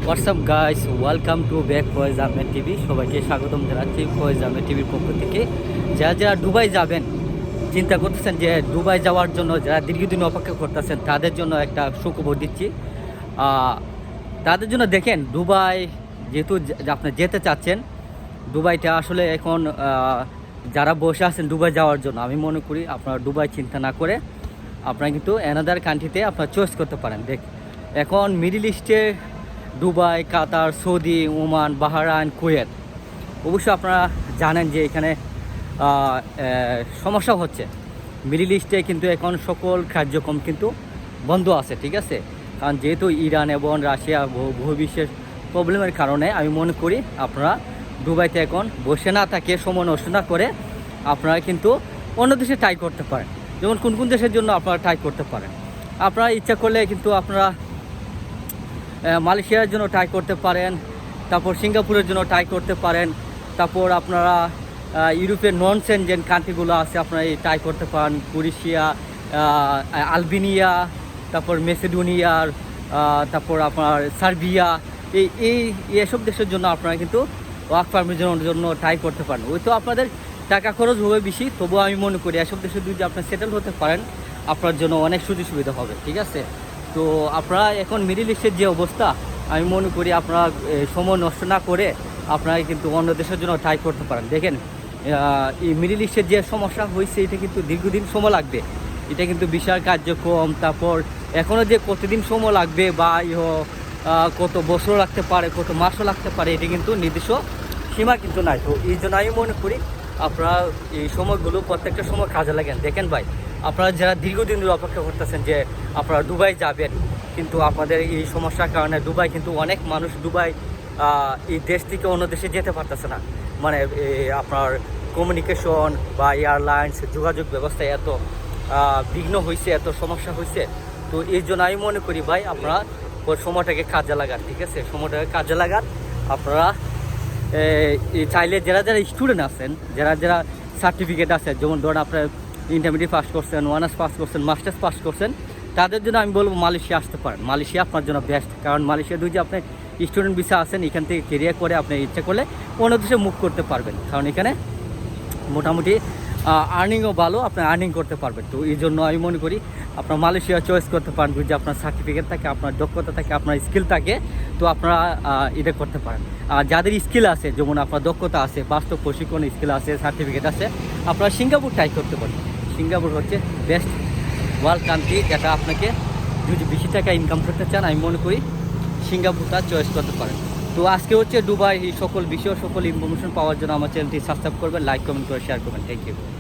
WhatsApp guys, welcome to back Faiz Ahmed TV. সবাইকে স্বাগতম জানাচ্ছি ফয়েজ আহমেদ টিভির পক্ষ থেকে। যারা যারা দুবাই যাবেন চিন্তা করতেছেন, যে দুবাই যাওয়ার জন্য যারা দীর্ঘদিন অপেক্ষা করতেছেন, তাদের জন্য একটা সুখবর দিচ্ছি। তাদের জন্য দেখেন, দুবাই যেহেতু আপনি যেতে চাচ্ছেন, দুবাইটা আসলে এখন যারা বসে আছেন দুবাই যাওয়ার জন্য, আমি মনে করি আপনারা দুবাই চিন্তা না করে আপনারা কিন্তু অ্যানাদার কান্ট্রিতে আপনারা চয়েস করতে পারেন। এখন মিডল ইস্টে দুবাই, কাতার, সৌদি, ওমান, বাহরাইন, কুয়েত, অবশ্যই আপনারা জানেন যে এখানে সমস্যা হচ্ছে। মিডল ইস্টে কিন্তু এখন সকল কার্যক্রম কিন্তু বন্ধ আছে, ঠিক আছে। কারণ যেহেতু ইরান এবং রাশিয়া ভবিষ্যৎ প্রবলেমের কারণে আমি মনে করি আপনারা দুবাইতে এখন বসে না থাকে, সময় নষ্ট না করে আপনারা কিন্তু অন্য দেশে ট্রাই করতে পারেন। যেমন কোন কোন দেশের জন্য আপনারা ট্রাই করতে পারেন, আপনারা ইচ্ছা করলে কিন্তু আপনারা মালয়েশিয়ার জন্য ট্রাই করতে পারেন, তারপর সিঙ্গাপুরের জন্য ট্রাই করতে পারেন, তারপর আপনারা ইউরোপের নন সেনজেন কান্ট্রিগুলো আছে আপনারা ট্রাই করতে পারেন, ক্রোয়েশিয়া, আলবেনিয়া, তারপর মেসিডোনিয়ার, তারপর আপনার সার্বিয়া, এইসব দেশের জন্য আপনারা কিন্তু ওয়ার্ক পারমিটের জন্য ট্রাই করতে পারেন। ওই তো আপনাদের টাকা খরচ হবে বেশি, তবুও আমি মনে করি এসব দেশে যদি আপনি সেটেল হতে পারেন আপনার জন্য অনেক সুযোগ সুবিধা হবে, ঠিক আছে। তো আপনারা এখন মিডল ইস্টের যে অবস্থা, আমি মনে করি আপনারা সময় নষ্ট না করে আপনারা কিন্তু অন্য দেশের জন্য ট্রাই করতে পারেন। দেখেন, এই মিডল ইস্টের যে সমস্যা হয়েছে, এটা কিন্তু দীর্ঘদিন সময় লাগবে। এটা কিন্তু বিশাল কার্যক্রম, তারপর এখনও যে কতদিন সময় লাগবে বা কত বছর লাগতে পারে, কত মাসও লাগতে পারে, এটা কিন্তু নির্দিষ্ট সীমা কিন্তু নাই। তো এই জন্য আমি মনে করি আপনারা এই সময়গুলো প্রত্যেকটা সময় কাজে লাগেন। দেখেন ভাই, আপনারা যারা দীর্ঘদিন ধরে অপেক্ষা করতেছেন যে আপনারা দুবাই যাবেন, কিন্তু আপনাদের এই সমস্যার কারণে দুবাই কিন্তু অনেক মানুষ দুবাই এই দেশ থেকে অন্য দেশে যেতে পারতেছে না। মানে আপনার কমিউনিকেশন বা এয়ারলাইন্স যোগাযোগ ব্যবস্থায় এত বিঘ্ন হয়েছে, এত সমস্যা হয়েছে। তো এই জন্য আমি মনে করি ভাই, আপনারা সময়টাকে কাজে লাগান, ঠিক আছে। সময়টাকে কাজে লাগান। আপনারা চাইলে যারা যারা স্টুডেন্ট আছেন, যারা যারা সার্টিফিকেট আছে, যেমন ধরুন আপনার ইন্টারমিডিয়েট পাস করছেন, অনার্স পাস করছেন, মাস্টার্স পাস করছেন, তাদের জন্য আমি বলবো মালয়েশিয়া আসতে পারেন। মালয়েশিয়া আপনার জন্য বেস্ট, কারণ মালয়েশিয়া যদি আপনি স্টুডেন্ট ভিসা আছেন, এখান থেকে কেরিয়ার করে আপনি ইচ্ছা করলে অন্য দেশে মুভ করতে পারবেন, কারণ এখানে মোটামুটি আর্নিংও ভালো, আপনি আর্নিং করতে পারবেন। তো এই জন্য আমি মনে করি আপনার মালয়েশিয়া চয়েস করতে পারেন। যদি আপনার সার্টিফিকেট থাকে, আপনার দক্ষতা থাকে, আপনার স্কিল থাকে, তো আপনারা এটা করতে পারেন। আর যাদের স্কিল আছে, যেমন আপনার দক্ষতা আছে, বাস্তব প্রশিক্ষণ স্কিল আছে, সার্টিফিকেট আছে, আপনারা সিঙ্গাপুর ট্রাই করতে পারেন। সিঙ্গাপুর হচ্ছে বেস্ট ওয়ার্ল্ড কান্ট্রি, যেটা আপনাকে যদি বেশি টাকা ইনকাম করতে চান, আমি মনে করি সিঙ্গাপুরটা চয়েস করতে পারেন। তো আজকে হচ্ছে দুবাই, এই সকল বিষয়, সকল ইনফরমেশন পাওয়ার জন্য আমার চ্যানেলটি সাবস্ক্রাইব করবেন, লাইক কমেন্ট করে শেয়ার করবেন। Thank you.